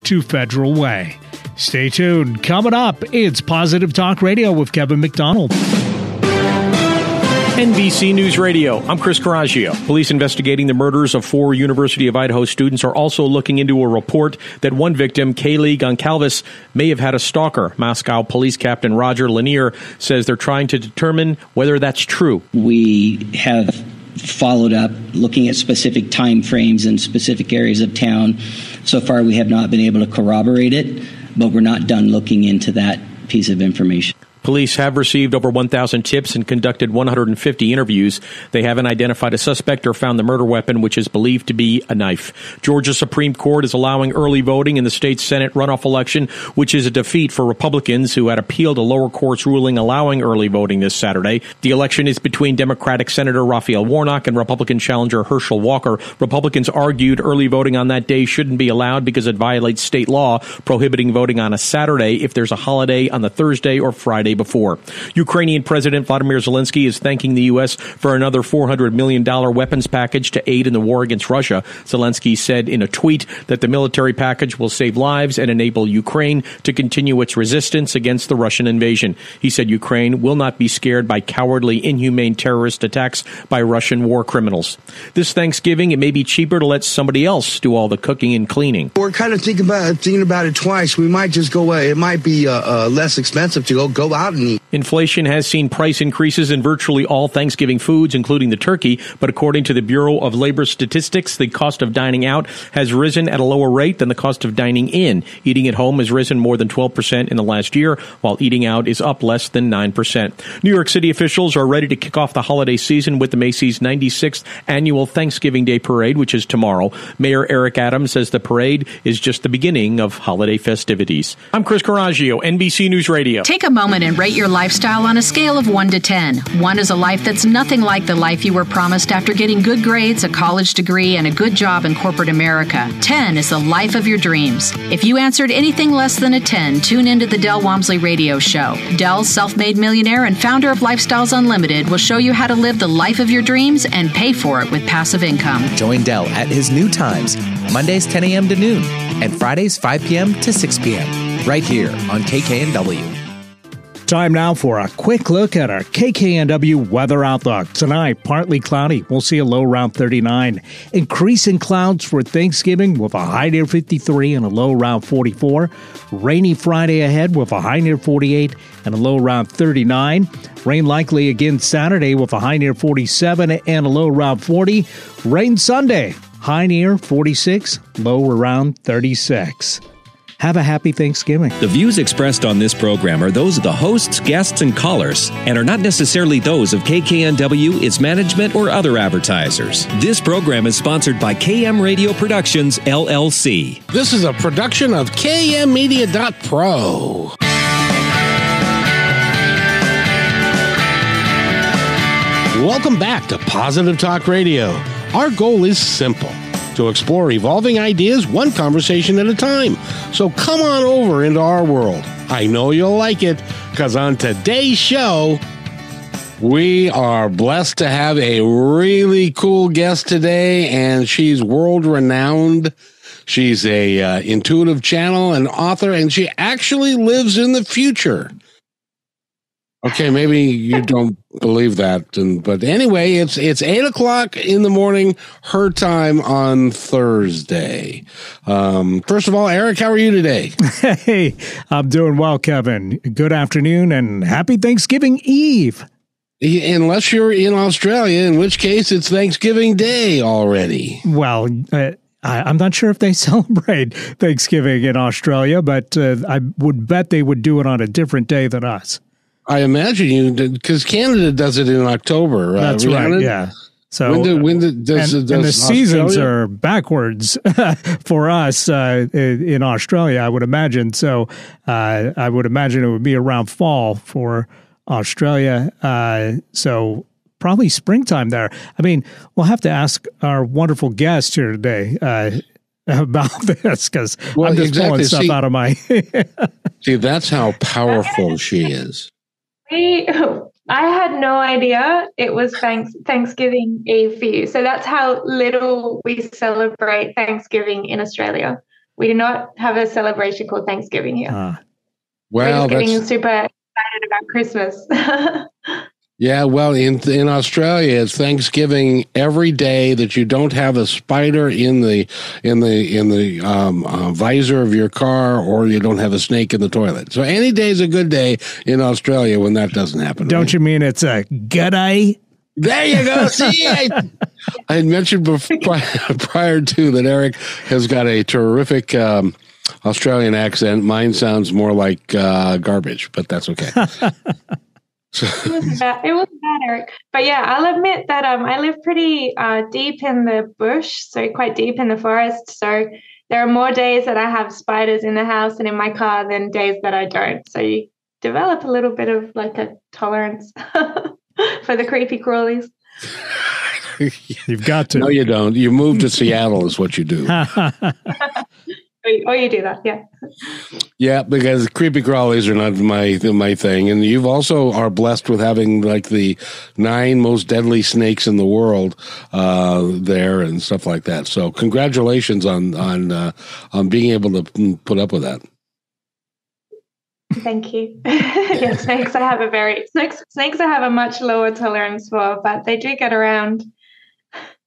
to Federal Way. Stay tuned. Coming up, it's Positive Talk Radio with Kevin McDonald. NBC News Radio, I'm Chris Coraggio. Police investigating the murders of 4 University of Idaho students are also looking into a report that one victim, Kaylee Goncalves, may have had a stalker. Moscow Police Captain Roger Lanier says they're trying to determine whether that's true. We have followed up looking at specific time frames in specific areas of town. So far, we have not been able to corroborate it, but we're not done looking into that piece of information. Police have received over 1,000 tips and conducted 150 interviews. They haven't identified a suspect or found the murder weapon, which is believed to be a knife. Georgia Supreme Court is allowing early voting in the state's Senate runoff election, which is a defeat for Republicans who had appealed a lower court's ruling allowing early voting this Saturday. The election is between Democratic Senator Raphael Warnock and Republican challenger Herschel Walker. Republicans argued early voting on that day shouldn't be allowed because it violates state law prohibiting voting on a Saturday if there's a holiday on the Thursday or Friday before. Ukrainian President Vladimir Zelensky is thanking the U.S. for another $400 million weapons package to aid in the war against Russia. Zelensky said in a tweet that the military package will save lives and enable Ukraine to continue its resistance against the Russian invasion. He said Ukraine will not be scared by cowardly, inhumane terrorist attacks by Russian war criminals. This Thanksgiving, it may be cheaper to let somebody else do all the cooking and cleaning. We're kind of thinking about it twice. We might just go away. It might be less expensive to go out and eat. Inflation has seen price increases in virtually all Thanksgiving foods, including the turkey. But according to the Bureau of Labor Statistics, the cost of dining out has risen at a lower rate than the cost of dining in. Eating at home has risen more than 12% in the last year, while eating out is up less than 9%. New York City officials are ready to kick off the holiday season with the Macy's 96th annual Thanksgiving Day Parade, which is tomorrow. Mayor Eric Adams says the parade is just the beginning of holiday festivities. I'm Chris Coraggio, NBC News Radio. Take a moment and rate your lifestyle on a scale of 1 to 10. 1 is a life that's nothing like the life you were promised after getting good grades, a college degree, and a good job in corporate America. 10 is the life of your dreams. If you answered anything less than a 10, tune into the Del Walmsley Radio Show. Del's self-made millionaire and founder of Lifestyles Unlimited will show you how to live the life of your dreams and pay for it with passive income. Join Del at his new times, Mondays 10 a.m. to noon and Fridays 5 p.m. to 6 p.m. right here on KKNW. Time now for a quick look at our KKNW weather outlook. Tonight, partly cloudy. We'll see a low around 39. Increasing clouds for Thanksgiving with a high near 53 and a low around 44. Rainy Friday ahead with a high near 48 and a low around 39. Rain likely again Saturday with a high near 47 and a low around 40. Rain Sunday, high near 46, low around 36. Have a happy Thanksgiving. The views expressed on this program are those of the hosts, guests, and callers, and are not necessarily those of KKNW, its management, or other advertisers. This program is sponsored by KM Radio Productions, LLC. This is a production of KMmedia.pro. Welcome back to Positive Talk Radio. Our goal is simple: to explore evolving ideas one conversation at a time. So come on over into our world. I know you'll like it, because on today's show, we are blessed to have a really cool guest today, and she's world-renowned. She's a intuitive channel and author, and she actually lives in the future. Okay, maybe you don't believe that, but anyway, it's 8:00 in the morning, her time on Thursday. First of all, Eric, how are you today? Hey, I'm doing well, Kevin. Good afternoon and happy Thanksgiving Eve. Unless you're in Australia, in which case it's Thanksgiving Day already. Well, I'm not sure if they celebrate Thanksgiving in Australia, but I would bet they would do it on a different day than us. I imagine you did, because Canada does it in October. That's Rhiannon? right, yeah. So when does and the seasons are backwards for us in Australia, I would imagine. So I would imagine it would be around fall for Australia. So probably springtime there. I mean, we'll have to ask our wonderful guest here today about this, because I'm just pulling stuff out of my... See, that's how powerful she is. I had no idea it was Thanksgiving Eve for you. So that's how little we celebrate Thanksgiving in Australia. We do not have a celebration called Thanksgiving here. Well, we're just getting super excited about Christmas. Yeah, well, in Australia, it's Thanksgiving every day that you don't have a spider in the visor of your car, or you don't have a snake in the toilet. So any day is a good day in Australia when that doesn't happen. Don't you mean it's a good day? There you go. See, I had mentioned prior to that Eric has got a terrific Australian accent. Mine sounds more like garbage, but that's okay. It wasn't bad, Eric. But yeah, I'll admit that I live pretty deep in the bush, so quite deep in the forest. So there are more days that I have spiders in the house and in my car than days that I don't. So you develop a little bit of like a tolerance for the creepy crawlies. You've got to. No, you don't. You move to Seattle is what you do. Oh, you do that, yeah. Yeah, because creepy crawlies are not my thing. And you've also are blessed with having like the 9 most deadly snakes in the world there and stuff like that. So congratulations on being able to put up with that. Thank you. Yeah, snakes I have a much lower tolerance for, but they do get around.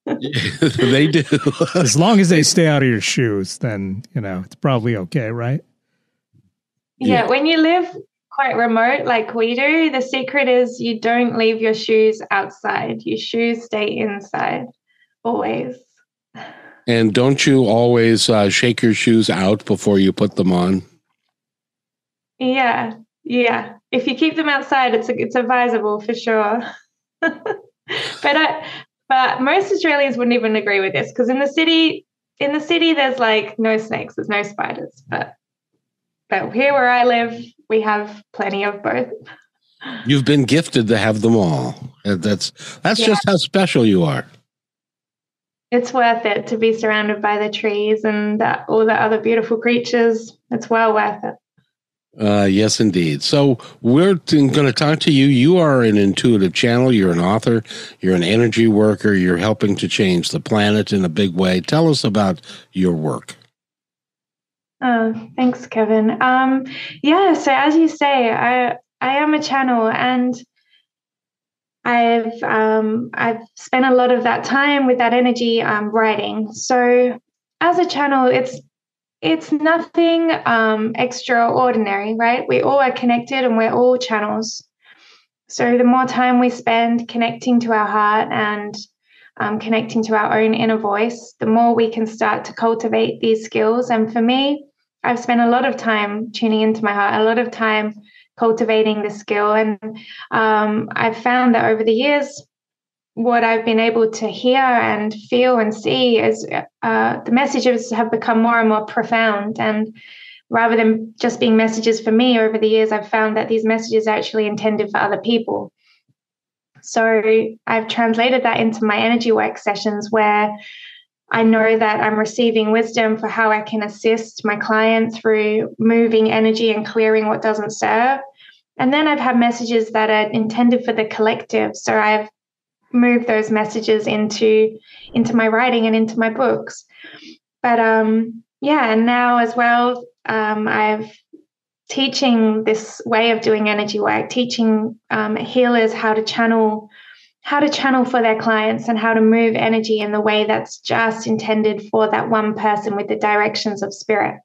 They do. As long as they stay out of your shoes, then, it's probably okay, right? Yeah, when you live quite remote like we do, the secret is you don't leave your shoes outside. Your shoes stay inside, always. And don't you always shake your shoes out before you put them on? Yeah. If you keep them outside, it's advisable for sure. But most Australians wouldn't even agree with this, because in the city there's like no snakes, there's no spiders. But here where I live, we have plenty of both. You've been gifted to have them all. That's just how special you are. It's worth it to be surrounded by the trees and all the other beautiful creatures. It's well worth it. Yes, indeed. So we're going to talk to you. You are an intuitive channel. You're an author. You're an energy worker. You're helping to change the planet in a big way. Tell us about your work. Thanks, Kevin. So as you say, I am a channel, and I've spent a lot of that time with that energy writing. So as a channel, it's nothing extraordinary, right? We all are connected and we're all channels. So the more time we spend connecting to our heart and connecting to our own inner voice, the more we can start to cultivate these skills. And for me, I've spent a lot of time tuning into my heart, a lot of time cultivating the skill. And I've found that over the years, what I've been able to hear and feel and see is the messages have become more and more profound. And rather than just being messages for me over the years, I've found that these messages are actually intended for other people. So I've translated that into my energy work sessions, where I know that I'm receiving wisdom for how I can assist my client through moving energy and clearing what doesn't serve. And then I've had messages that are intended for the collective. So I've moved those messages into my writing and into my books. But and now as well, I've teaching this way of doing energy work, teaching healers how to channel for their clients and how to move energy in the way that's just intended for that one person with the directions of spirit.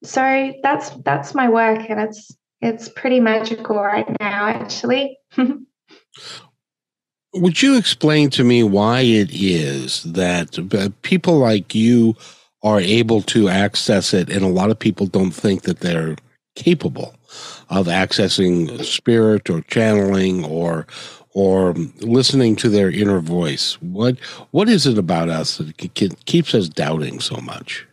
So that's my work, and it's pretty magical right now, actually. Would you explain to me why it is that people like you are able to access it, and a lot of people don't think that they're capable of accessing spirit or channeling or listening to their inner voice? What is it about us that keeps us doubting so much?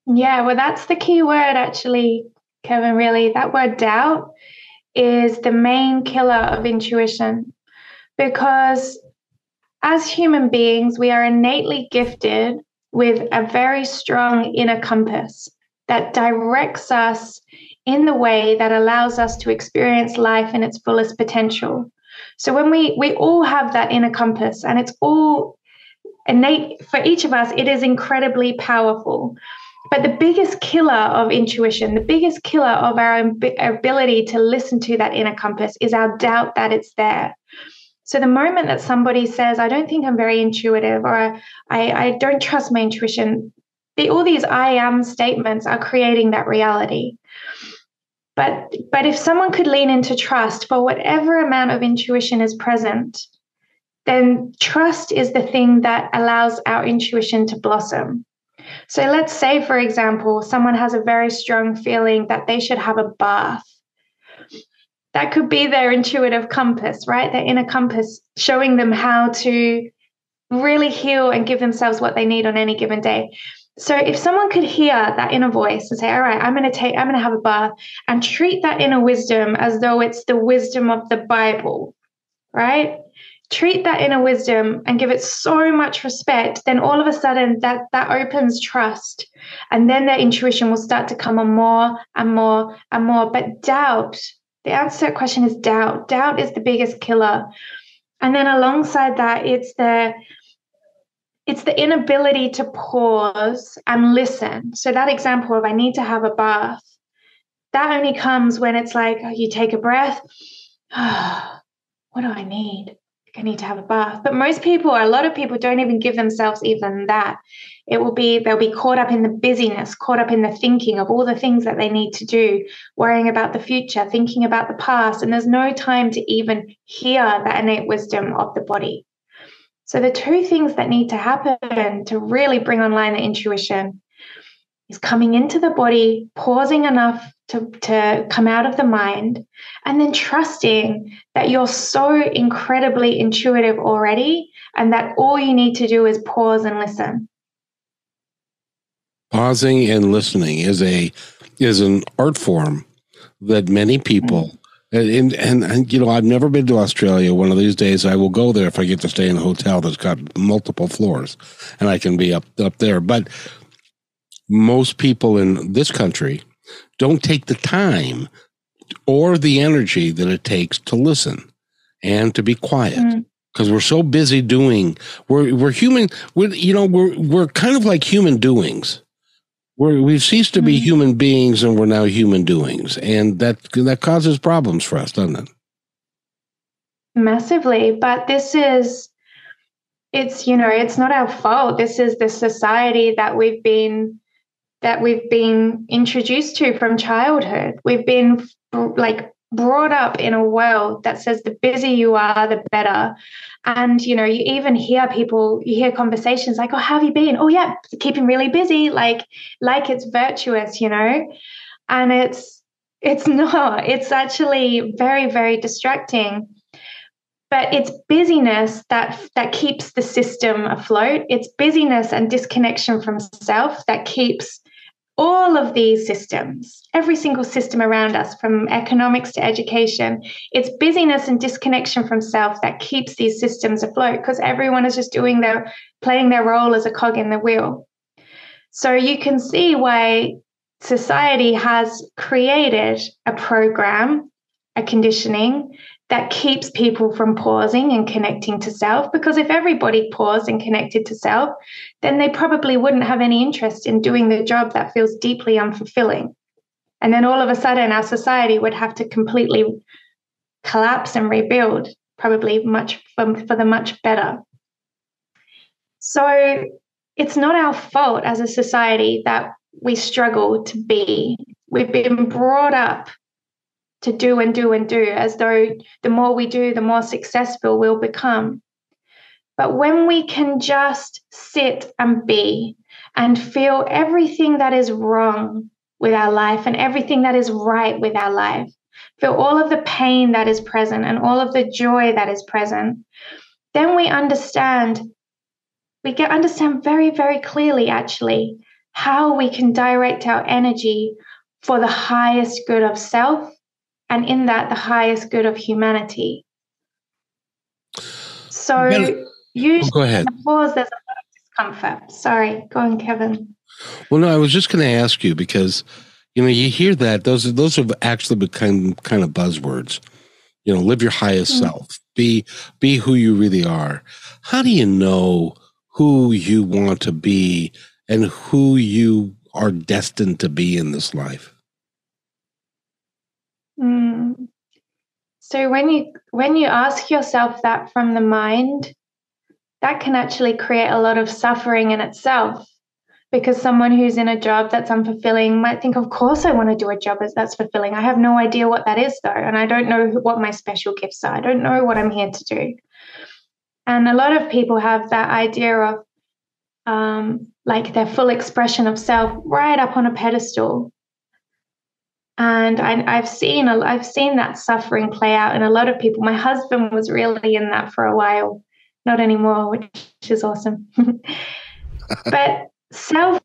Yeah, well, that's the key word, actually, Kevin. Really, that word doubt is the main killer of intuition, because as human beings, we are innately gifted with a very strong inner compass that directs us in the way that allows us to experience life in its fullest potential. So when we all have that inner compass, and it's all innate for each of us, it is incredibly powerful. But the biggest killer of intuition, the biggest killer of our ability to listen to that inner compass is our doubt that it's there. So the moment that somebody says, I don't think I'm very intuitive, or I don't trust my intuition, all these I am statements are creating that reality. But if someone could lean into trust for whatever amount of intuition is present, then trust is the thing that allows our intuition to blossom. So let's say, for example, someone has a very strong feeling that they should have a bath. That could be their intuitive compass, right? Their inner compass showing them how to really heal and give themselves what they need on any given day. So if someone could hear that inner voice and say, all right, I'm going to have a bath, and treat that inner wisdom as though it's the wisdom of the Bible, right? Treat that inner wisdom and give it so much respect, then all of a sudden that opens trust. And then their intuition will start to come on more and more and more. But doubt, the answer to that question is doubt. Doubt is the biggest killer. And then alongside that, it's the inability to pause and listen. So that example of I need to have a bath, that only comes when it's like you take a breath. What do I need? I need to have a bath. But a lot of people don't even give themselves even that. They'll be caught up in the busyness, caught up in the thinking of all the things that they need to do, worrying about the future, thinking about the past, and there's no time to even hear that innate wisdom of the body. So the two things that need to happen to really bring online the intuition is coming into the body, pausing enough to come out of the mind, and then trusting that you're so incredibly intuitive already and that all you need to do is pause and listen. Pausing and listening is an art form that many people, and I've never been to Australia. One of these days I will go there if I get to stay in a hotel that's got multiple floors and I can be up there. But most people in this country don't take the time or the energy that it takes to listen and to be quiet because we're so busy doing. We're human. We're kind of like human doings. We've ceased to be human beings and we're now human doings, and that causes problems for us, doesn't it? Massively, but it's not our fault. This is the society that we've been introduced to from childhood. We've been brought up in a world that says the busier you are, the better. And, you even hear conversations like, oh, how have you been? Oh, yeah, keeping really busy, like it's virtuous, and it's not. It's actually very, very distracting. But it's busyness that keeps the system afloat. It's busyness and disconnection from self that keeps all of these systems, every single system around us, from economics to education, it's busyness and disconnection from self that keeps these systems afloat because everyone is just playing their role as a cog in the wheel. So you can see why society has created a program, a conditioning that keeps people from pausing and connecting to self, because if everybody paused and connected to self, then they probably wouldn't have any interest in doing the job that feels deeply unfulfilling. And then all of a sudden our society would have to completely collapse and rebuild, probably much for the much better. So it's not our fault as a society that we struggle to be. We've been brought up to do and do and do, as though the more we do, the more successful we'll become. But when we can just sit and be and feel everything that is wrong with our life and everything that is right with our life, feel all of the pain that is present and all of the joy that is present, then we understand very, very clearly, actually, how we can direct our energy for the highest good of self, and in that, the highest good of humanity. So usually go ahead. In the pause, there's a lot of discomfort. Sorry, go on, Kevin. Well, no, I was just going to ask you because, you hear that. Those have actually become kind of buzzwords. Live your highest self. Be who you really are. How do you know who you want to be and who you are destined to be in this life? So when you ask yourself that from the mind, that can actually create a lot of suffering in itself, because someone who's in a job that's unfulfilling might think, of course I want to do a job that's fulfilling. I have no idea what that is, though, and I don't know what my special gifts are. I don't know what I'm here to do. And a lot of people have that idea of like their full expression of self right up on a pedestal. And I've seen that suffering play out in a lot of people. My husband was really in that for a while, not anymore, which is awesome. But self,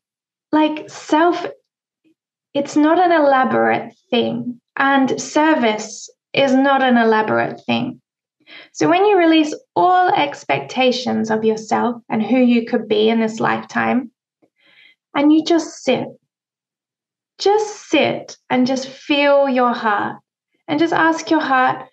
it's not an elaborate thing, and service is not an elaborate thing. So when you release all expectations of yourself and who you could be in this lifetime, and you just sit and just feel your heart, and just ask your heart,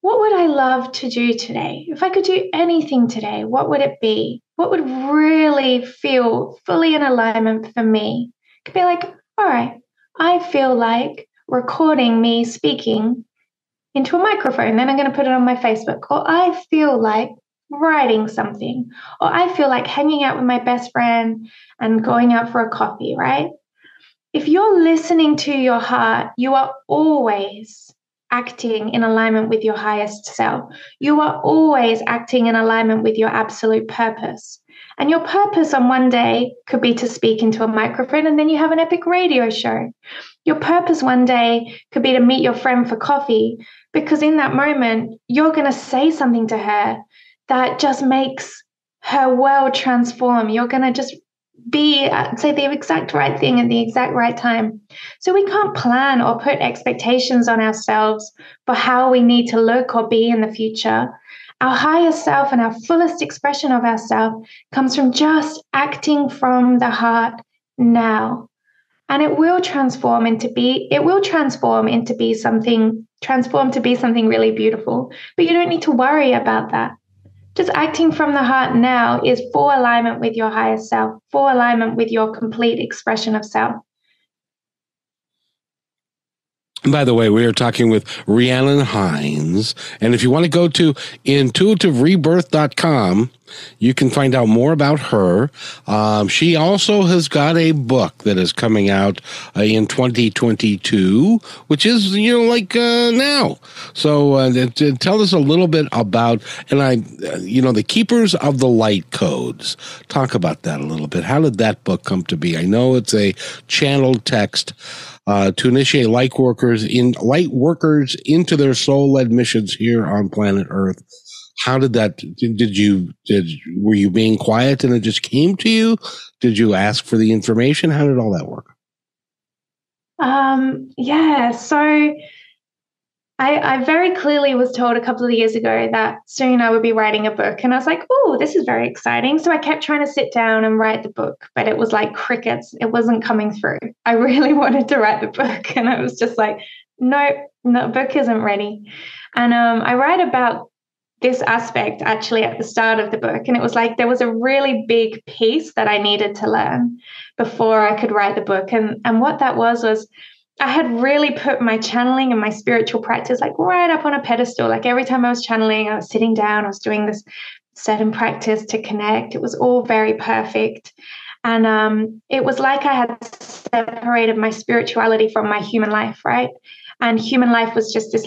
what would I love to do today? If I could do anything today, what would it be? What would really feel fully in alignment for me? It could be like, all right, I feel like recording me speaking into a microphone, then I'm going to put it on my Facebook. Or I feel like writing something. Or I feel like hanging out with my best friend and going out for a coffee, right? If you're listening to your heart, you are always acting in alignment with your highest self. You are always acting in alignment with your absolute purpose. And your purpose on one day could be to speak into a microphone, and then you have an epic radio show. Your purpose one day could be to meet your friend for coffee, because in that moment, you're going to say something to her that just makes her world transform. You're going to just say the exact right thing at the exact right time. So we can't plan or put expectations on ourselves for how we need to look or be in the future. Our highest self and our fullest expression of ourselves comes from just acting from the heart now. And it will transform to be something really beautiful. But you don't need to worry about that. Just acting from the heart now is full alignment with your higher self, full alignment with your complete expression of self. By the way, we are talking with Rhiannon Heins. And if you want to go to intuitiverebirth.com, you can find out more about her. She also has got a book that is coming out in 2022, which is, now. So tell us a little bit about, the Keepers of the Light Codes. Talk about that a little bit. How did that book come to be? I know it's a channeled text to initiate light workers into their soul-led missions here on planet Earth. How did that? Were you being quiet and it just came to you? Did you ask for the information? How did all that work? So I very clearly was told a couple of years ago that soon I would be writing a book, and I was like, oh, this is very exciting. So I kept trying to sit down and write the book, but it was like crickets. It wasn't coming through. I really wanted to write the book, and I was just like, no, book isn't ready. And I write about this aspect actually at the start of the book, and it was like there was a really big piece that I needed to learn before I could write the book. And what that was I had really put my channeling and my spiritual practice like right up on a pedestal. Like every time I was channeling, I was sitting down, I was doing this certain practice to connect. It was all very perfect. And it was like I had separated my spirituality from my human life, right? And human life was just this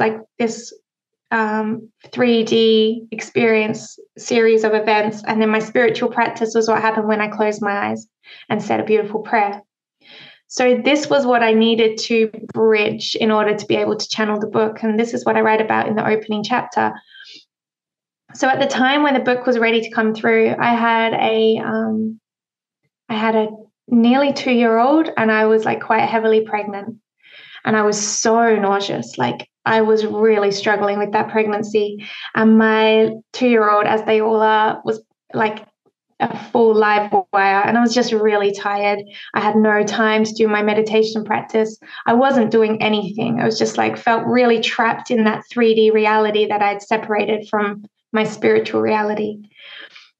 3D experience series of events. And then my spiritual practice was what happened when I closed my eyes and said a beautiful prayer. So this was what I needed to bridge in order to be able to channel the book. And this is what I write about in the opening chapter. So at the time when the book was ready to come through, I had a nearly 2-year-old, and I was like quite heavily pregnant. And I was so nauseous. Like I was really struggling with that pregnancy. And my 2-year-old, as they all are, was like a full live wire, and I was just really tired. I had no time to do my meditation practice. I wasn't doing anything. I was just like felt really trapped in that 3D reality that I'd separated from my spiritual reality.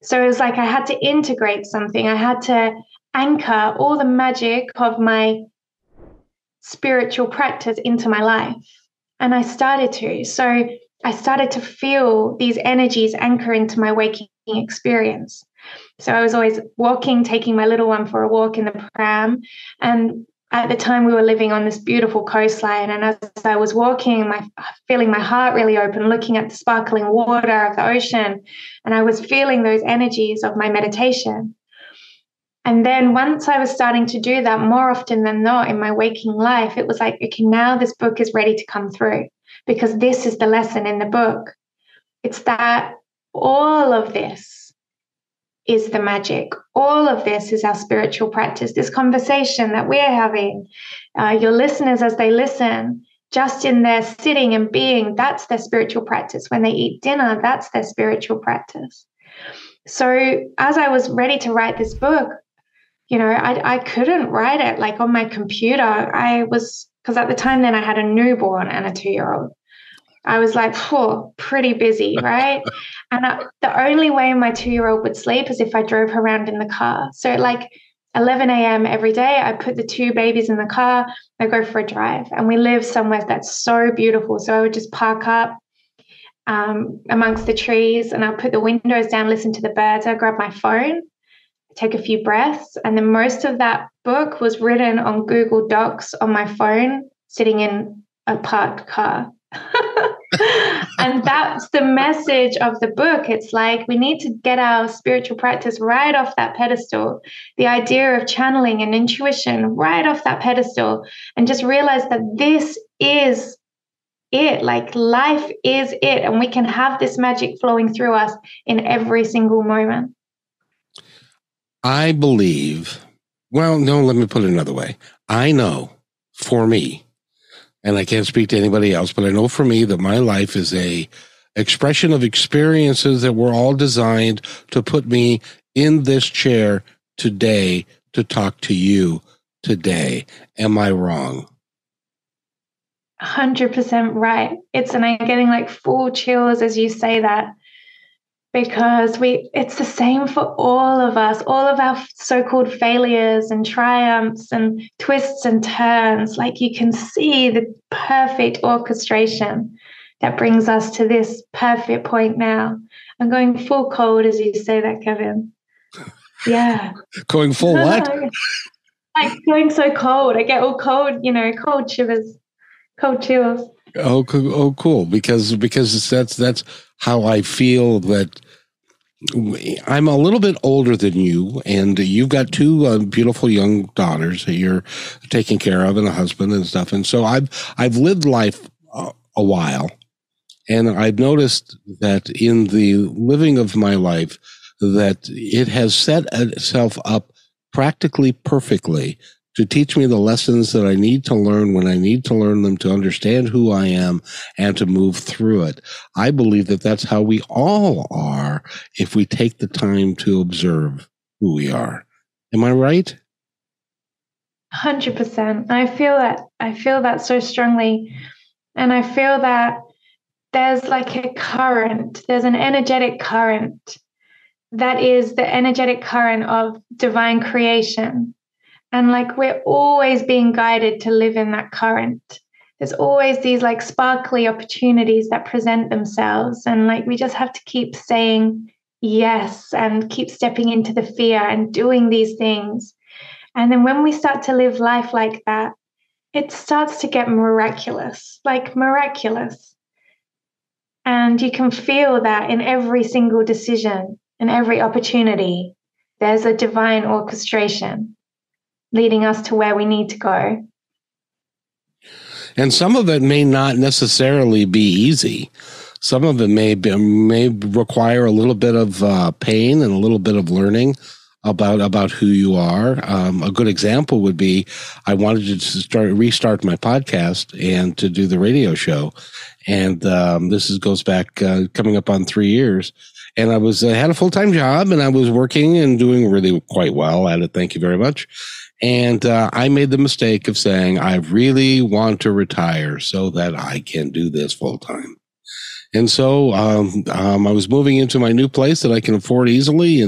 So it was like I had to integrate something. I had to anchor all the magic of my spiritual practice into my life. And I started to. So I started to feel these energies anchor into my waking experience. So I was always walking, taking my little one for a walk in the pram. And at the time we were living on this beautiful coastline. And as I was walking, feeling my heart really open, looking at the sparkling water of the ocean. And I was feeling those energies of my meditation. And then once I was starting to do that more often than not in my waking life, it was like, okay, now this book is ready to come through, because this is the lesson in the book. It's that all of this is the magic. All of this is our spiritual practice. This conversation that we're having, your listeners as they listen, just in their sitting and being, that's their spiritual practice. When they eat dinner, that's their spiritual practice. So as I was ready to write this book, I couldn't write it like on my computer. Because at the time then I had a newborn and a 2-year-old. I was like, pretty busy, right? And the only way my 2-year-old would sleep is if I drove her around in the car. So at like 11 a.m. every day, I put the 2 babies in the car, I go for a drive. And we live somewhere that's so beautiful. So I would just park up amongst the trees, and I'll put the windows down, listen to the birds. I'll grab my phone, take a few breaths. And then most of that book was written on Google Docs on my phone, sitting in a parked car. And that's the message of the book. It's like we need to get our spiritual practice right off that pedestal, the idea of channeling and intuition right off that pedestal, and just realize that this is it. Like life is it, and we can have this magic flowing through us in every single moment. I believe, well, no, let me put it another way. I know for me, and I can't speak to anybody else, but I know for me that my life is a expression of experiences that were all designed to put me in this chair today to talk to you today. Am I wrong? 100% right. And I'm getting like full chills as you say that, because it's the same for all of us, all of our so-called failures and triumphs and twists and turns. Like you can see the perfect orchestration that brings us to this perfect point now. I'm going full cold as you say that, Kevin. Yeah. Going full what? Like going so cold. I get all cold, cold shivers, cold chills. Oh, cool. Because that's how I feel. That I'm a little bit older than you, and you've got 2 beautiful young daughters that you're taking care of, and a husband and stuff. And so I've lived life a while, and I've noticed that in the living of my life that it has set itself up practically perfectly to teach me the lessons that I need to learn when I need to learn them, to understand who I am and to move through it. I believe that that's how we all are if we take the time to observe who we are. Am I right? 100%. I feel that so strongly. And I feel that there's like a current, there's an energetic current that is the energetic current of divine creation. And like we're always being guided to live in that current. There's always these like sparkly opportunities that present themselves. And like we just have to keep saying yes and keep stepping into the fear and doing these things. And then when we start to live life like that, it starts to get miraculous, like miraculous. And you can feel that in every single decision, in every opportunity, there's a divine orchestration leading us to where we need to go. And some of it may not necessarily be easy. Some of it may require a little bit of pain and a little bit of learning about who you are. A good example would be I wanted to restart my podcast and to do the radio show. And this goes back coming up on 3 years. And I had a full-time job, and I was working and doing really quite well at it. Thank you very much. And I made the mistake of saying, I really want to retire so that I can do this full time. And so I was moving into my new place that I can afford easily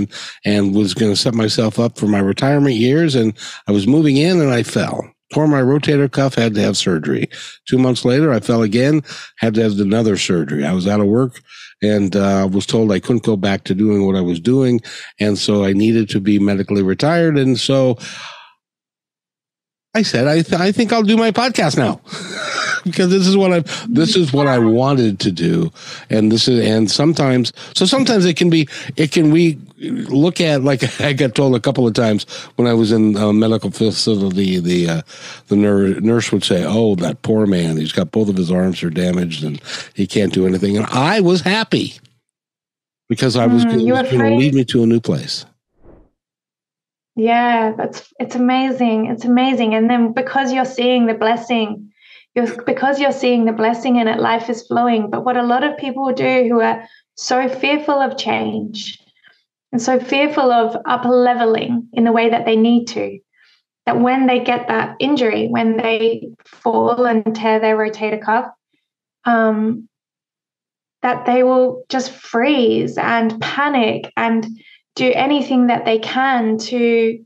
and was going to set myself up for my retirement years. And I was moving in and I fell. Tore my rotator cuff, had to have surgery. 2 months later, I fell again, had to have another surgery. I was out of work and was told I couldn't go back to doing what I was doing. And so I needed to be medically retired. And so I said, I think I'll do my podcast now. Because this is what I wanted to do. And sometimes we look at, like I got told a couple of times when I was in a medical facility, the nurse would say, "Oh, that poor man, he's got both of his arms are damaged and he can't do anything." And I was happy because I was going to lead me to a new place. Yeah, it's amazing. It's amazing. And then because you're seeing the blessing, because you're seeing the blessing in it, life is flowing. But what a lot of people do who are so fearful of change and so fearful of up-leveling in the way that they need to, that when they get that injury, when they fall and tear their rotator cuff, that they will just freeze and panic and do anything that they can to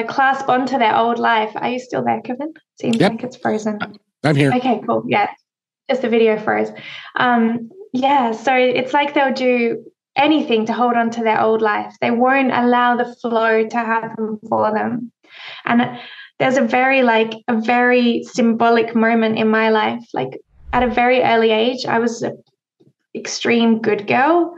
clasp onto their old life. Are you still there, Kevin? Seems like it's frozen. I'm here. Okay, cool. Yeah, just the video froze. So it's like they'll do anything to hold on to their old life. They won't allow the flow to happen for them. And there's a very symbolic moment in my life. Like at a very early age, I was an extreme good girl,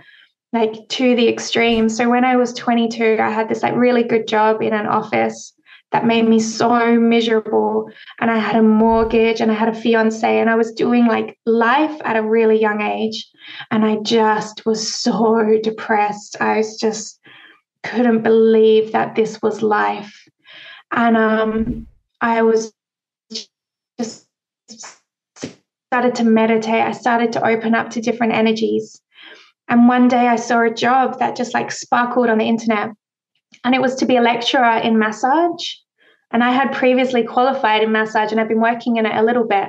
like to the extreme. So when I was 22, I had this like really good job in an office that made me so miserable. And I had a mortgage and I had a fiance and I was doing like life at a really young age. And I just was so depressed. I was just couldn't believe that this was life. And I was just started to meditate. I started to open up to different energies. And one day I saw a job that just like sparkled on the internet. And it was to be a lecturer in massage. And I had previously qualified in massage and I've been working in it a little bit.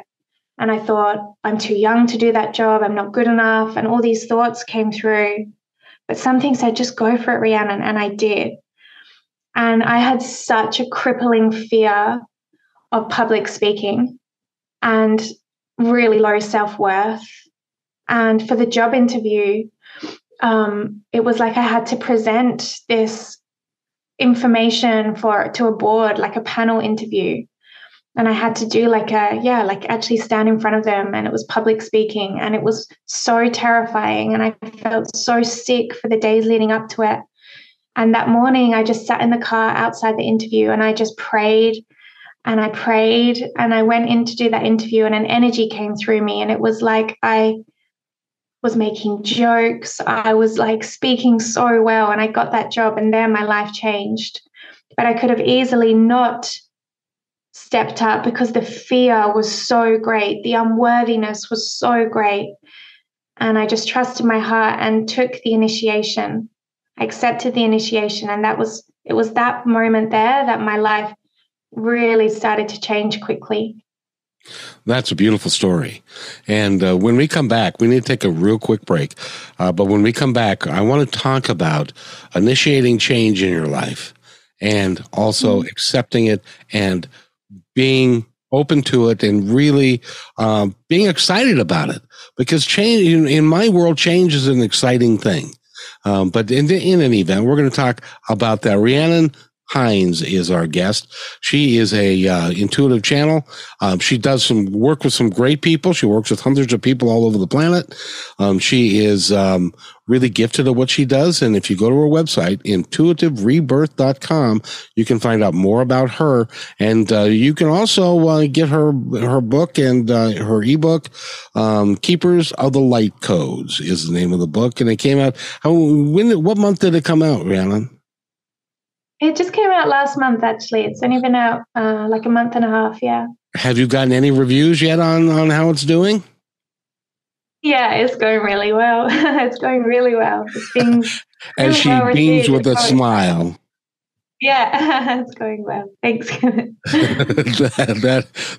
And I thought, I'm too young to do that job. I'm not good enough. And all these thoughts came through. But something said, just go for it, Rhiannon. And I did. And I had such a crippling fear of public speaking and really low self-worth. And for the job interview, it was like I had to present this information to a board, like a panel interview. And I had to do actually stand in front of them, and it was public speaking, and it was so terrifying. And I felt so sick for the days leading up to it. And that morning I just sat in the car outside the interview and I just prayed and I prayed and I went in to do that interview, and an energy came through me. And it was like I was making jokes. I was like speaking so well, and I got that job, and there my life changed. But I could have easily not stepped up because the fear was so great. The unworthiness was so great. And I just trusted my heart and took the initiation. I accepted the initiation. And it was that moment there that my life really started to change quickly. That's a beautiful story. And when we come back, we need to take a real quick break. But when we come back, I want to talk about initiating change in your life and also accepting it and being open to it and really being excited about it. Because change, in my world, change is an exciting thing. But in any event, we're going to talk about that. Rhiannon Heins is our guest. She is a intuitive channel. She does some work with some great people. She works with hundreds of people all over the planet. She is really gifted at what she does. And if you go to her website, intuitiverebirth.com, you can find out more about her. And you can also get her book and her ebook, Keepers of the Light Codes is the name of the book. And it came out, what month did it come out, Rhiannon? It just came out last month, actually. It's only been out like a month and a half, yeah. Have you gotten any reviews yet on how it's doing? Yeah, it's going really well. It's going really well. It's being and she beams with a smile. Yeah, it's going well. Thanks.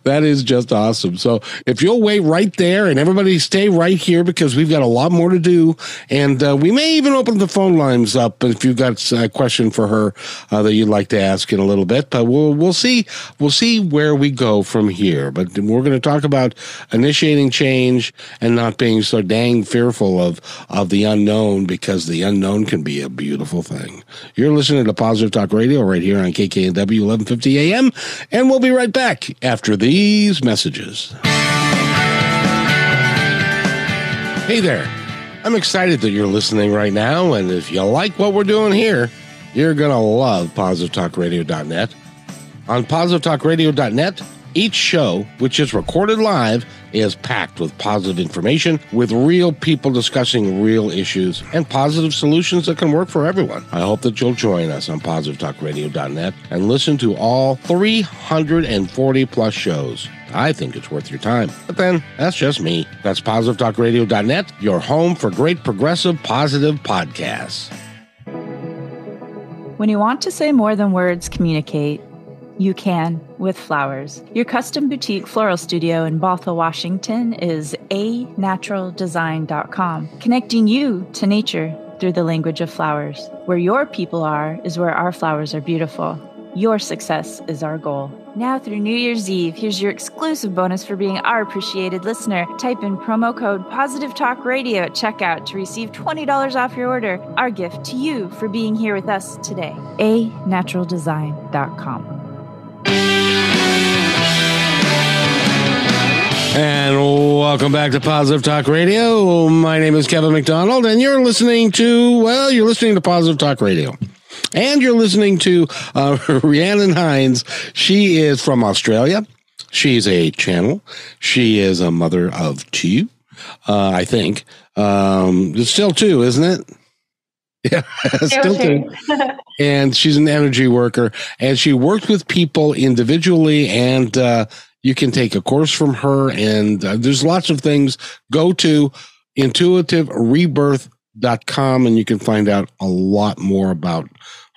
that is just awesome. So if you'll wait right there and everybody stay right here because we've got a lot more to do. And we may even open the phone lines up if you've got a question for her that you'd like to ask in a little bit. But we'll see. We'll see where we go from here. But we're going to talk about initiating change and not being so dang fearful of the unknown, because the unknown can be a beautiful thing. You're listening to Positive Talk Radio right here on KKNW 1150 AM, and we'll be right back after these messages. Hey there. I'm excited that you're listening right now, and if you like what we're doing here, you're going to love positivetalkradio.net. On positivetalkradio.net, each show, which is recorded live, is packed with positive information, with real people discussing real issues and positive solutions that can work for everyone. I hope that you'll join us on positivetalkradio.net and listen to all 340 plus shows. I think it's worth your time. But then, that's just me. That's positivetalkradio.net, your home for great progressive, positive podcasts. When you want to say more than words communicate, you can with flowers. Your custom boutique floral studio in Bothell, Washington is anaturaldesign.com, connecting you to nature through the language of flowers. Where your people are is where our flowers are beautiful. Your success is our goal. Now through New Year's Eve, here's your exclusive bonus for being our appreciated listener. Type in promo code Positive Talk Radio at checkout to receive $20 off your order. Our gift to you for being here with us today. anaturaldesign.com. And welcome back to Positive Talk Radio. My name is Kevin McDonald, and you're listening to Positive Talk Radio. And you're listening to Rhiannon Heins. She is from Australia. She's a channel. She is a mother of two, I think. It's still two, isn't it? Yeah, still two. And she's an energy worker, and she works with people individually, and you can take a course from her, and there's lots of things. Go to intuitiverebirth.com, and you can find out a lot more about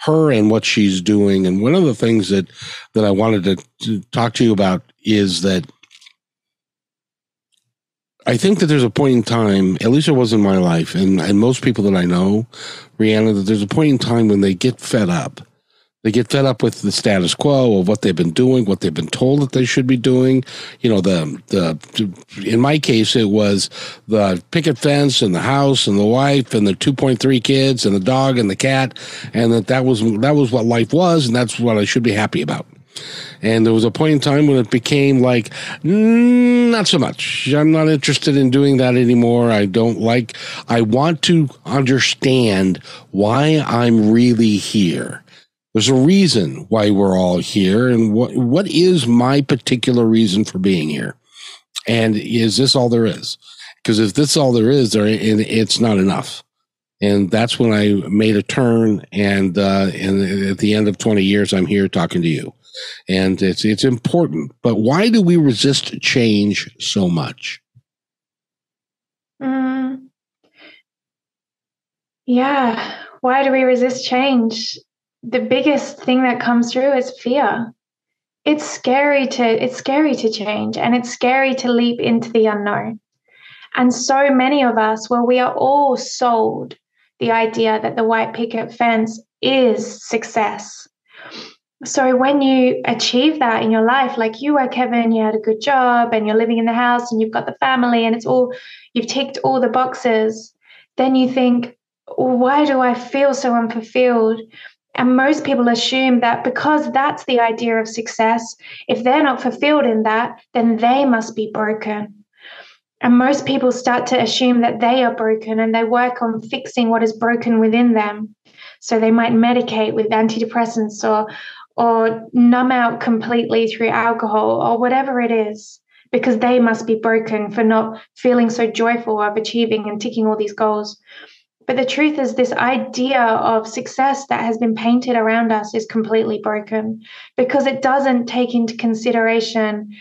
her and what she's doing. And one of the things that I wanted to talk to you about is that I think that there's a point in time, at least it was in my life, and most people that I know, Rhiannon, that there's a point in time when they get fed up. They get fed up with the status quo of what they've been doing, what they've been told that they should be doing. You know, in my case, it was the picket fence and the house and the wife and the 2.3 kids and the dog and the cat, and that was what life was, and that's what I should be happy about. And there was a point in time when it became like, not so much. I'm not interested in doing that anymore. I want to understand why I'm really here. There's a reason why we're all here, and what is my particular reason for being here? And is this all there is? Because if this is all there is, it's not enough. And that's when I made a turn, and at the end of 20 years, I'm here talking to you. And it's important. But why do we resist change so much? Yeah. Why do we resist change? The biggest thing that comes through is fear. It's scary to change, and it's scary to leap into the unknown. And so many of us, we are all sold the idea that the white picket fence is success. So when you achieve that in your life, like you were, Kevin, you had a good job and you're living in the house and you've got the family and you've ticked all the boxes, then you think, why do I feel so unfulfilled? And most people assume that because that's the idea of success, if they're not fulfilled in that, then they must be broken. And most people start to assume that they are broken, and they work on fixing what is broken within them. So they might medicate with antidepressants or numb out completely through alcohol or whatever it is, because they must be broken for not feeling so joyful of achieving and ticking all these goals. But the truth is, this idea of success that has been painted around us is completely broken, because it doesn't take into consideration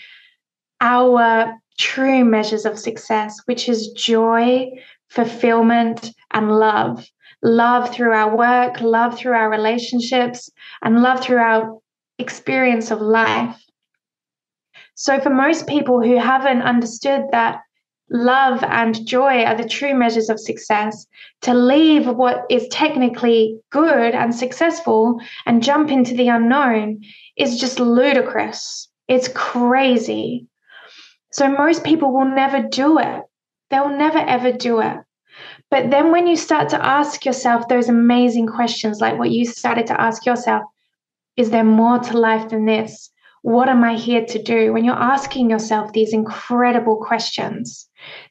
our true measures of success, which is joy, fulfillment, and love. love through our work, love through our relationships, and love through our experience of life. So for most people who haven't understood that love and joy are the true measures of success, to leave what is technically good and successful and jump into the unknown is just ludicrous. It's crazy. So most people will never do it. They'll never ever do it. But then when you start to ask yourself those amazing questions, like what you started to ask yourself, is there more to life than this? What am I here to do? When you're asking yourself these incredible questions,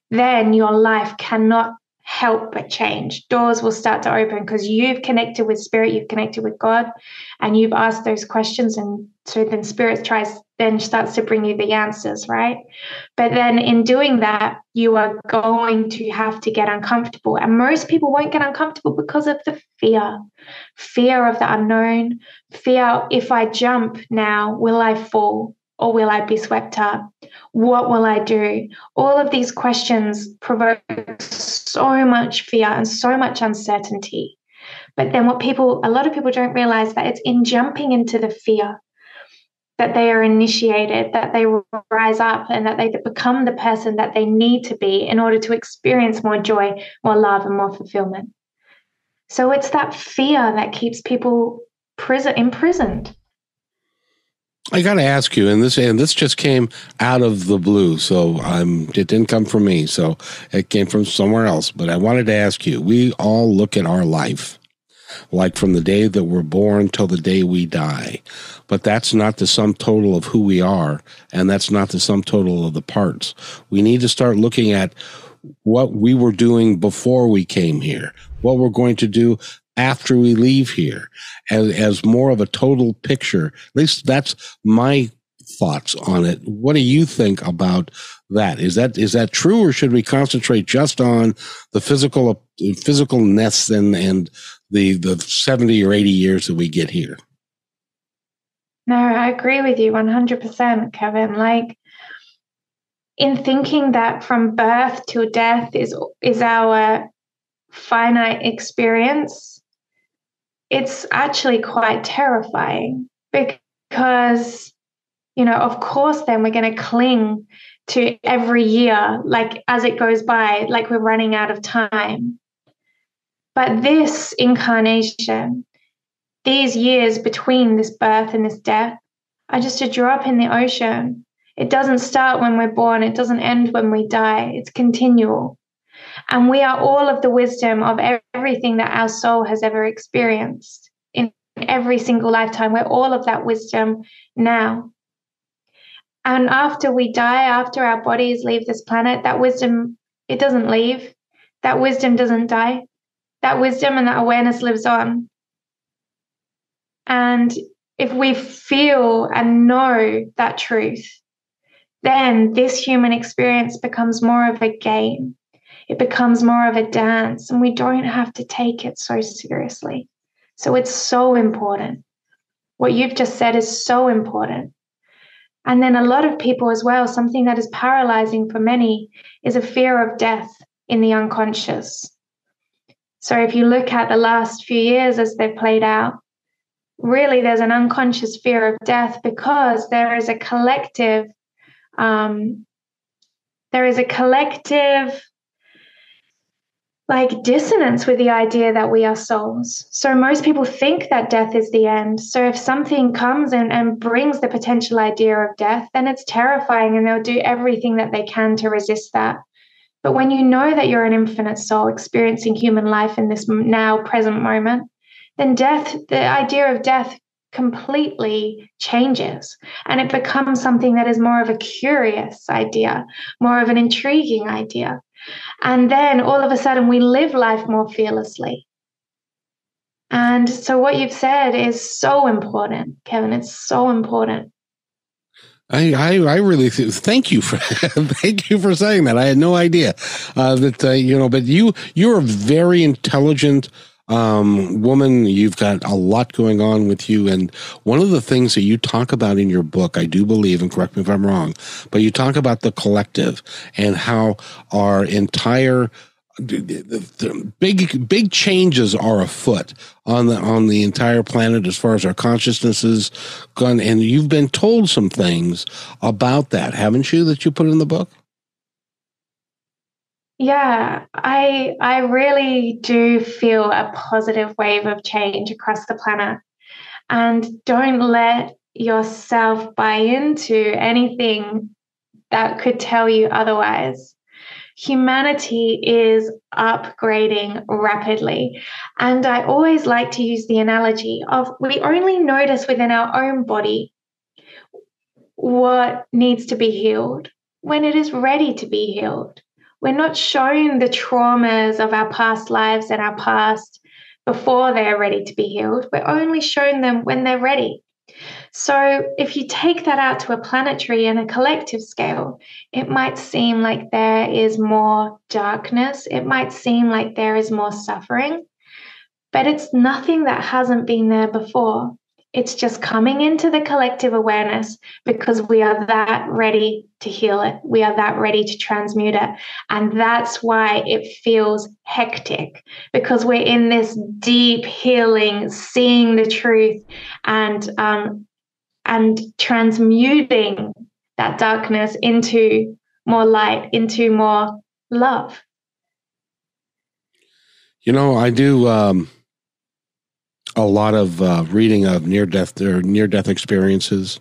then your life cannot help but change. Doors will start to open because you've connected with spirit, you've connected with God, and you've asked those questions. And so then spirit starts to bring you the answers, right? But then in doing that, you are going to have to get uncomfortable. And most people won't get uncomfortable because of the fear of the unknown, fear, if I jump now, will I fall or will I be swept up? What will I do? All of these questions provoke so much fear and so much uncertainty. But then a lot of people don't realize that it's in jumping into the fear that they are initiated, that they rise up, and that they become the person that they need to be in order to experience more joy, more love, and more fulfillment. So it's that fear that keeps people imprisoned. I got to ask you, and this just came out of the blue, so it didn't come from me, so it came from somewhere else. But I wanted to ask you, we all look at our life like from the day that we're born till the day we die. But that's not the sum total of who we are, and that's not the sum total of the parts. We need to start looking at what we were doing before we came here, what we're going to do after we leave here, as more of a total picture. At least that's my thoughts on it. What do you think about that? Is that true, or should we concentrate just on the physicalness and the 70 or 80 years that we get here? No, I agree with you 100%, Kevin. Like, in thinking that from birth to death is our finite experience, it's actually quite terrifying, because, of course, then we're going to cling to every year, like as it goes by, like we're running out of time. But this incarnation, these years between this birth and this death, are just a drop in the ocean. It doesn't start when we're born. It doesn't end when we die. It's continual. And we are all of the wisdom of everything that our soul has ever experienced in every single lifetime. We're all of that wisdom now. And after we die, after our bodies leave this planet, that wisdom, it doesn't leave. That wisdom doesn't die. That wisdom and that awareness lives on. And if we feel and know that truth, then this human experience becomes more of a game. It becomes more of a dance, and we don't have to take it so seriously. So it's so important. What you've just said is so important. And then a lot of people as well, something that is paralyzing for many is a fear of death in the unconscious. So if you look at the last few years as they've played out, really there's an unconscious fear of death, because there is a collective like dissonance with the idea that we are souls. So most people think that death is the end. So if something comes and brings the potential idea of death, then it's terrifying, and they'll do everything that they can to resist that. But when you know that you're an infinite soul experiencing human life in this now present moment, then death, the idea of death, completely changes, and it becomes something that is more of a curious idea, more of an intriguing idea. And then all of a sudden we live life more fearlessly. And so what you've said is so important, Kevin. It's so important. I really thank you for thank you for saying that. I had no idea but you're a very intelligent woman. You've got a lot going on with you, and one of the things that you talk about in your book, I do believe, and correct me if I'm wrong, but you talk about the collective and how our entire the big changes are afoot on the entire planet as far as our consciousness is gone, and you've been told some things about that, haven't you, that you put in the book? Yeah, I really do feel a positive wave of change across the planet. And don't let yourself buy into anything that could tell you otherwise. Humanity is upgrading rapidly. And I always like to use the analogy of we only notice within our own body what needs to be healed when it is ready to be healed. We're not shown the traumas of our past lives and our past before they're ready to be healed. We're only shown them when they're ready. So if you take that out to a planetary and a collective scale, it might seem like there is more darkness. It might seem like there is more suffering, but it's nothing that hasn't been there before. It's just coming into the collective awareness because we are that ready to heal it. We are that ready to transmute it. And that's why it feels hectic, because we're in this deep healing, seeing the truth and transmuting that darkness into more light, into more love. You know, I do a lot of reading of near-death experiences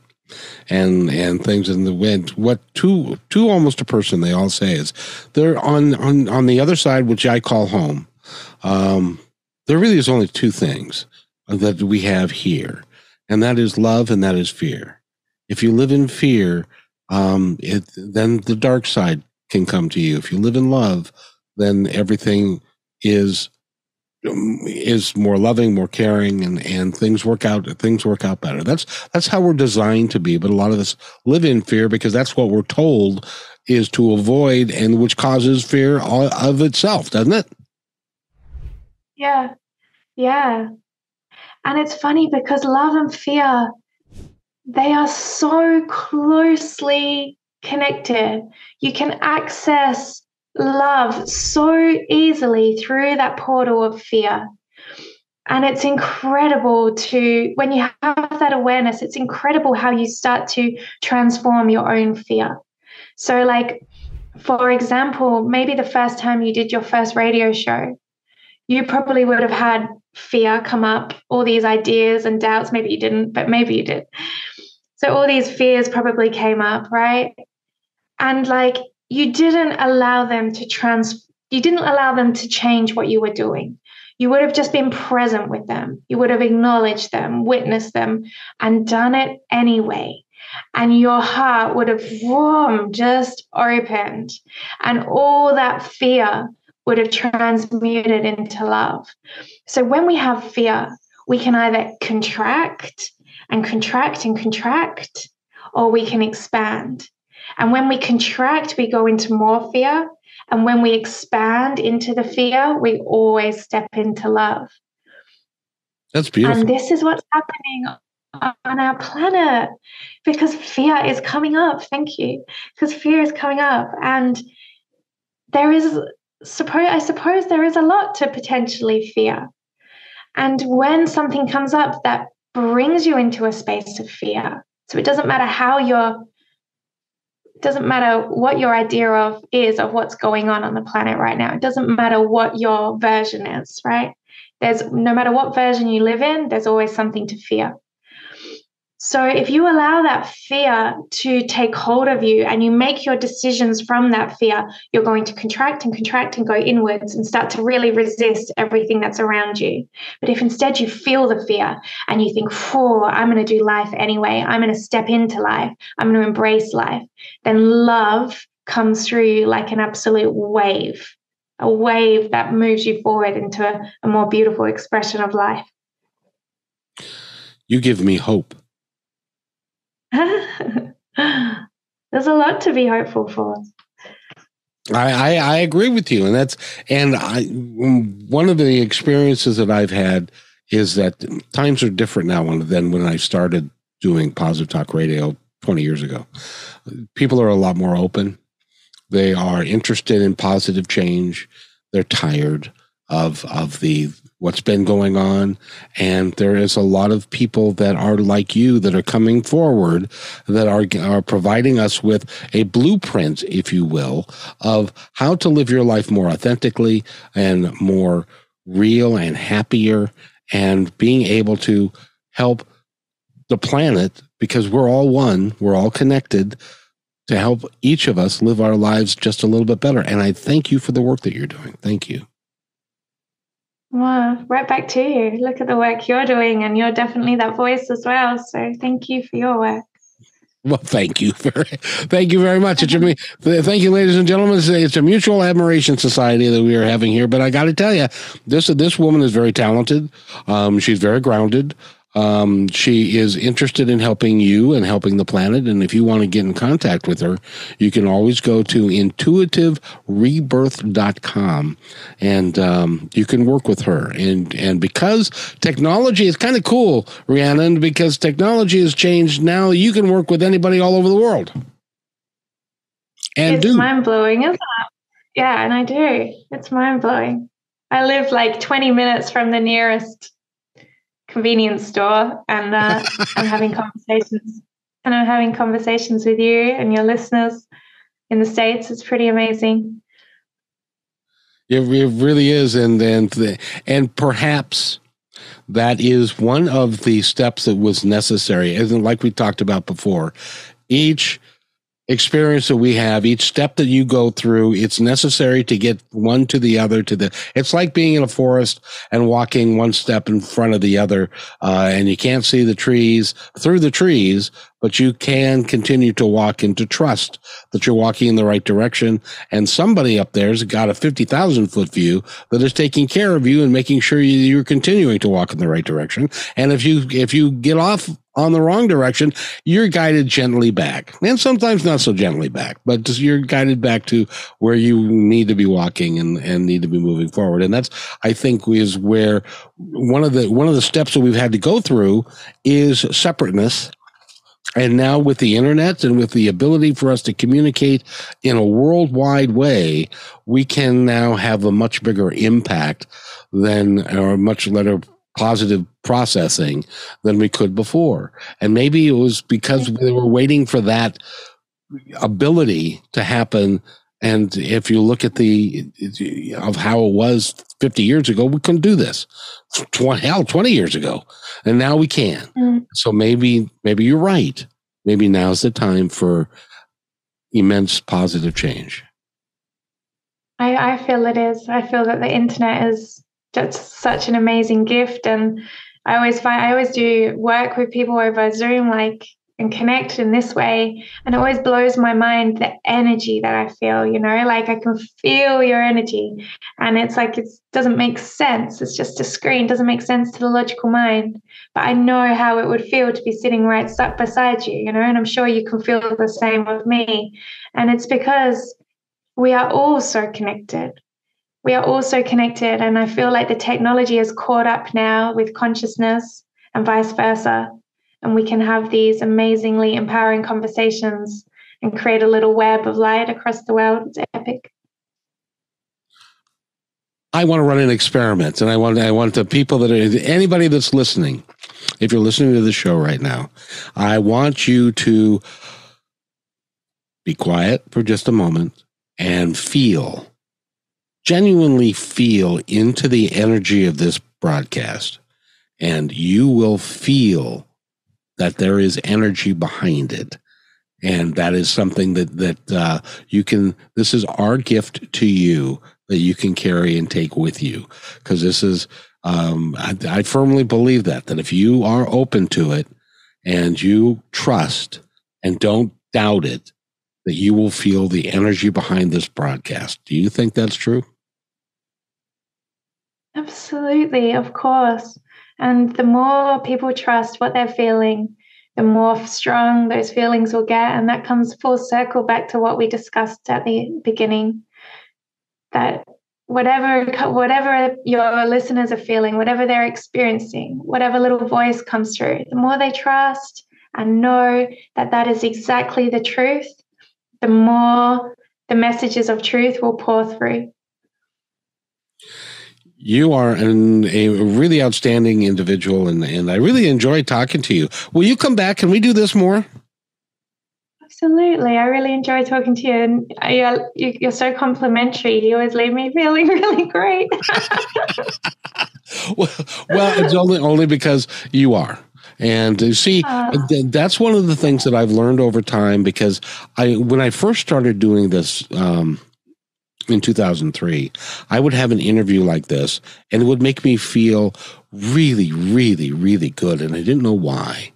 and things in the wind. What to almost a person they all say is they're on the other side, which I call home. There really is only two things that we have here, and that is love and that is fear. If you live in fear, then the dark side can come to you. If you live in love, then everything is more loving, more caring, and things work out better. That's how we're designed to be. But a lot of us live in fear because that's what we're told is to avoid, and which causes fear of itself, doesn't it? Yeah. And it's funny because love and fear, they are so closely connected. You can access love so easily through that portal of fear. And it's incredible when you have that awareness, it's incredible how you start to transform your own fear. So like, for example, maybe the first time you did your first radio show, you probably would have had fear come up, all these ideas and doubts. Maybe you didn't, but maybe you did. So all these fears probably came up, right? And like, you didn't allow them to change what you were doing. You would have just been present with them. You would have acknowledged them, witnessed them, and done it anyway. And your heart would have just opened, and all that fear would have transmuted into love. So when we have fear, we can either contract and contract and contract, or we can expand. And when we contract, we go into more fear. And when we expand into the fear, we always step into love. That's beautiful. And this is what's happening on our planet, because fear is coming up. Thank you. Because fear is coming up. And I suppose there is a lot to potentially fear. And when something comes up that brings you into a space of fear, so it doesn't matter what your idea is of what's going on the planet right now. It doesn't matter what your version is, right? No matter what version you live in, there's always something to fear. So if you allow that fear to take hold of you and you make your decisions from that fear, you're going to contract and go inwards and start to really resist everything that's around you. But if instead you feel the fear and you think, I'm going to do life anyway, I'm going to step into life, I'm going to embrace life, then love comes through you like an absolute wave, a wave that moves you forward into a more beautiful expression of life. You give me hope. There's a lot to be hopeful for. I agree with you, one of the experiences that I've had is that times are different now than when I started doing Positive Talk Radio 20 years ago. People are a lot more open. They are interested in positive change. They're tired of what's been going on. And there is a lot of people that are like you that are coming forward that are providing us with a blueprint, if you will, of how to live your life more authentically and more real and happier, and being able to help the planet, because we're all one, we're all connected, to help each of us live our lives just a little bit better. And I thank you for the work that you're doing. Thank you. Well, right back to you. Look at the work you're doing, and you're definitely that voice as well. So thank you for your work. Well, thank you very much. Thank you, ladies and gentlemen. It's a mutual admiration society that we are having here. But I got to tell you, this woman is very talented. She's very grounded. She is interested in helping you and helping the planet. And if you want to get in contact with her, you can always go to intuitiverebirth.com, and you can work with her. And because technology is kind of cool, Rhiannon, because technology has changed, now you can work with anybody all over the world. And it's mind-blowing, isn't it? Yeah, and I do. It's mind-blowing. I live like 20 minutes from the nearest convenience store, and I'm having conversations with you and your listeners in the States. It's pretty amazing. It really is, and perhaps that is one of the steps that was necessary. And like we talked about before, each experience that we have, each step that you go through, it's necessary to get one to the other. It's like being in a forest and walking one step in front of the other, and you can't see the trees through the trees, but you can continue to walk and to trust that you're walking in the right direction. And somebody up there's got a 50,000 foot view that is taking care of you and making sure you're continuing to walk in the right direction. And if you get off on the wrong direction, you're guided gently back, and sometimes not so gently back, but just you're guided back to where you need to be walking and need to be moving forward. And that's, I think, is where one of the steps that we've had to go through is separateness. And now with the internet and with the ability for us to communicate in a worldwide way, we can now have a much bigger impact or much better positive processing than we could before. And maybe it was because we were waiting for that ability to happen. And if you look at of how it was 50 years ago, we couldn't do this. 20 years ago. And now we can. So maybe you're right. Maybe now's the time for immense positive change. I feel it is. I feel that the internet is just such an amazing gift, and I always do work with people over Zoom, and connect in this way, and it always blows my mind the energy that I feel. I can feel your energy, and it's like it doesn't make sense. It's just a screen, doesn't make sense to the logical mind, but I know how it would feel to be sitting right beside you, and I'm sure you can feel the same with me. And it's because we are all so connected. We are all so connected, and I feel like the technology is caught up now with consciousness and vice versa, and we can have these amazingly empowering conversations and create a little web of light across the world. It's epic. I want to run an experiment, and I want the people anybody that's listening, if you're listening to the show right now, I want you to be quiet for just a moment and genuinely feel into the energy of this broadcast, and you will feel that there is energy behind it. And that is something that you can, this is our gift to you that you can carry and take with you. Because this is, I firmly believe that if you are open to it and you trust and don't doubt it, that you will feel the energy behind this broadcast. Do you think that's true? Absolutely, of course. And the more people trust what they're feeling, the more strong those feelings will get. And that comes full circle back to what we discussed at the beginning, that whatever your listeners are feeling, whatever they're experiencing, whatever little voice comes through, the more they trust and know that is exactly the truth, the more the messages of truth will pour through. You are a really outstanding individual, and I really enjoy talking to you. Will you come back? Can we do this more? Absolutely. I really enjoy talking to you, and you're so complimentary. You always leave me feeling really great. well, it's only because you are. And you see, that's one of the things that I've learned over time, because when I first started doing this in 2003, I would have an interview like this, and it would make me feel really, really, really good, and I didn't know why.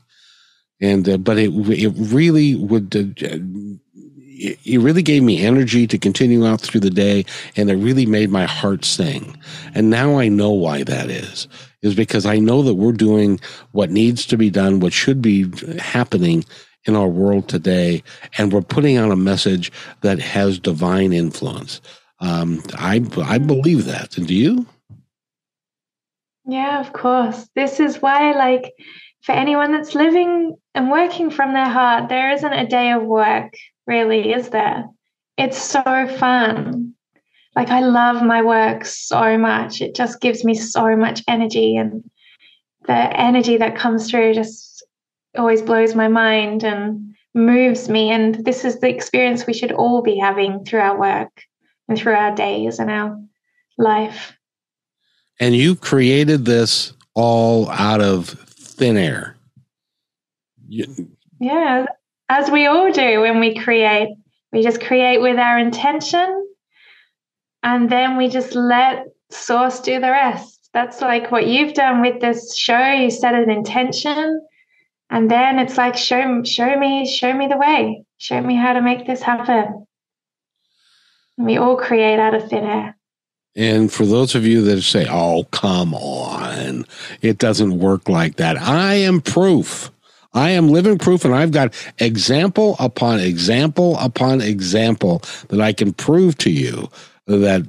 And but it really would. It really gave me energy to continue out through the day, and it really made my heart sing. And now I know why that is because I know that we're doing what needs to be done, what should be happening in our world today, and we're putting out a message that has divine influence. I believe that. And do you? Yeah, of course. This is why, like, for anyone that's living and working from their heart, there isn't a day of work, really, is there? It's so fun. Like, I love my work so much. It just gives me so much energy, and the energy that comes through just always blows my mind and moves me. And this is the experience we should all be having through our work and through our days and our life. And you created this all out of thin air. Yeah, as we all do when we create. We just create with our intention, and then we just let Source do the rest. That's like what you've done with this show. You set an intention, and then it's like, show me the way. Show me how to make this happen. And we all create out of thin air. And for those of you that say, oh, come on, it doesn't work like that, I am proof. I am living proof, and I've got example upon example upon example that I can prove to you that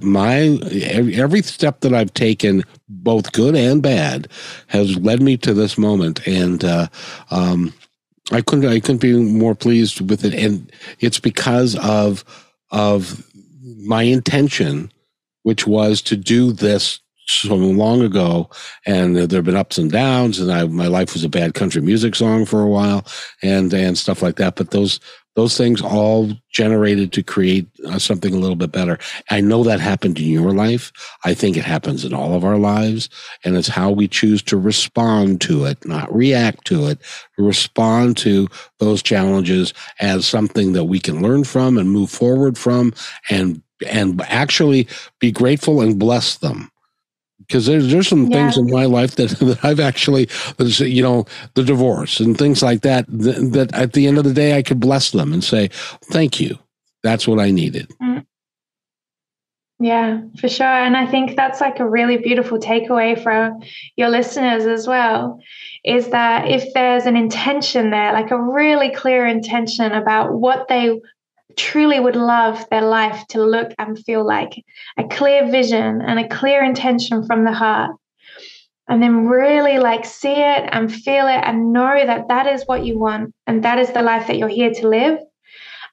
every step that I've taken, both good and bad, has led me to this moment. And I couldn't be more pleased with it. And it's because of my intention, which was to do this so long ago, and there have been ups and downs, and my life was a bad country music song for a while, and stuff like that. But those things all generated to create something a little bit better. I know that happened in your life. I think it happens in all of our lives, and it's how we choose to respond to it, not react to it. Respond to those challenges as something that we can learn from and move forward from, and actually be grateful and bless them. Because there's some things in my life that I've actually, the divorce and things like that, that at the end of the day, I could bless them and say, thank you. That's what I needed. Yeah, for sure. And I think that's like a really beautiful takeaway for your listeners as well, is that if there's an intention there, like a really clear intention about what they truly would love their life to look and feel like, a clear vision and a clear intention from the heart, and then really like see it and feel it and know that that is what you want and that is the life that you're here to live,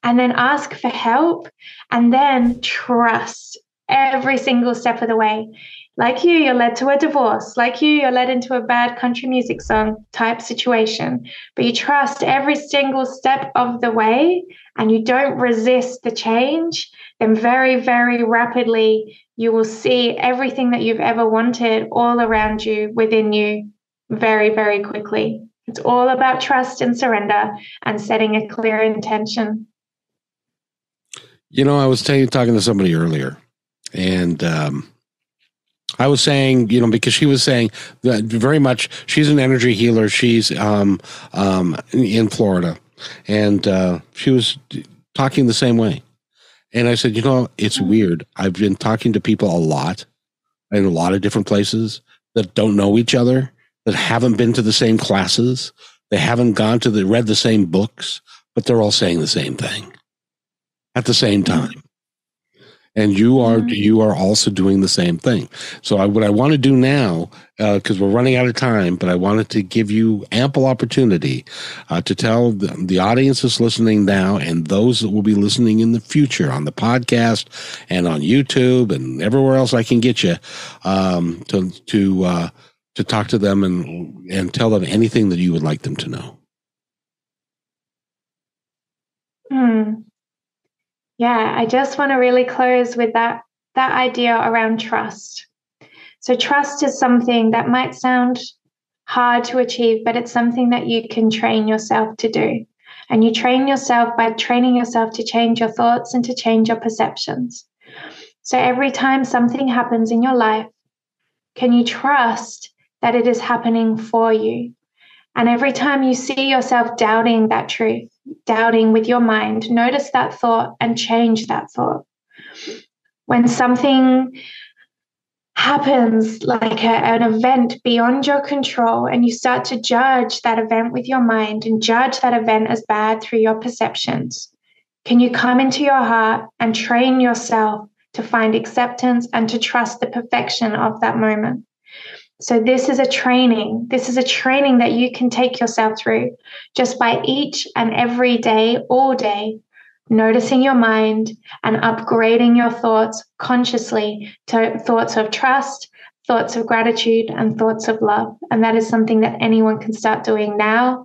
and then ask for help, and then trust every single step of the way. Like you're led to a divorce. Like you're led into a bad country music song type situation. But you trust every single step of the way, and you don't resist the change, then very, very rapidly you will see everything that you've ever wanted all around you, within you, very, very quickly. It's all about trust and surrender and setting a clear intention. I was talking to somebody earlier, and I was saying, because she was saying that very much, she's an energy healer. She's in Florida, and she was talking the same way. And I said, it's weird. I've been talking to people a lot in a lot of different places that don't know each other, that haven't been to the same classes, they haven't read the same books, but they're all saying the same thing at the same time. And you are also doing the same thing. So what I want to do now, because we're running out of time, but I wanted to give you ample opportunity to tell the audience that's listening now and those that will be listening in the future on the podcast and on YouTube and everywhere else I can get you to talk to them and tell them anything that you would like them to know. Yeah, I just want to really close with that idea around trust. So trust is something that might sound hard to achieve, but it's something that you can train yourself to do. And you train yourself by training yourself to change your thoughts and to change your perceptions. So every time something happens in your life, can you trust that it is happening for you? And every time you see yourself doubting that truth, doubting with your mind, notice that thought and change that thought. When something happens, like an event beyond your control, and you start to judge that event with your mind and judge that event as bad through your perceptions, can you come into your heart and train yourself to find acceptance and to trust the perfection of that moment? So this is a training. This is a training that you can take yourself through just by each and every day, all day, noticing your mind and upgrading your thoughts consciously to thoughts of trust, thoughts of gratitude, and thoughts of love. And that is something that anyone can start doing now